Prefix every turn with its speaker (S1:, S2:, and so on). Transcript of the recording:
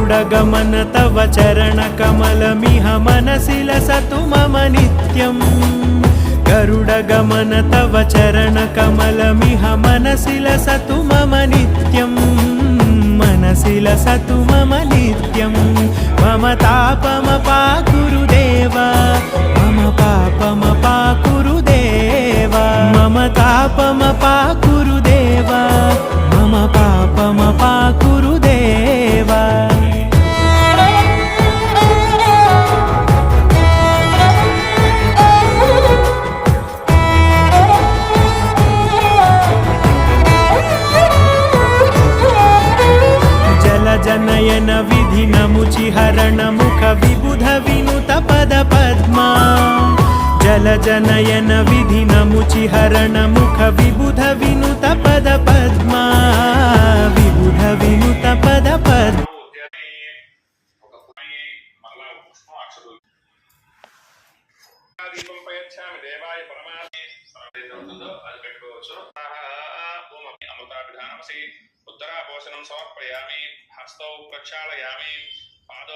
S1: गरुडगमन तव चरणकमलमिह मनसि लसतु मम नित्यम् गरुडगमन तव चरणकमलमिह मनसि लसतु मम नित्यम् मनसि लसतु मम नित्यम् मम तापमपाकुरु देव मम पापमपाकुरु देव मम तापमपाकुरु देव मम पापमपाकुरु देव जनयन विधि नमुचिहरण मुख विबुध विनुत पद पद्मा जल जनयन विधि नमुचिहरण मुख विबुध विनुत पद पद्मा विबुध विनुत पद पद्मा
S2: उत्तरापोषणं समर्पयामि हस्तौ प्रक्षालयामि पादौ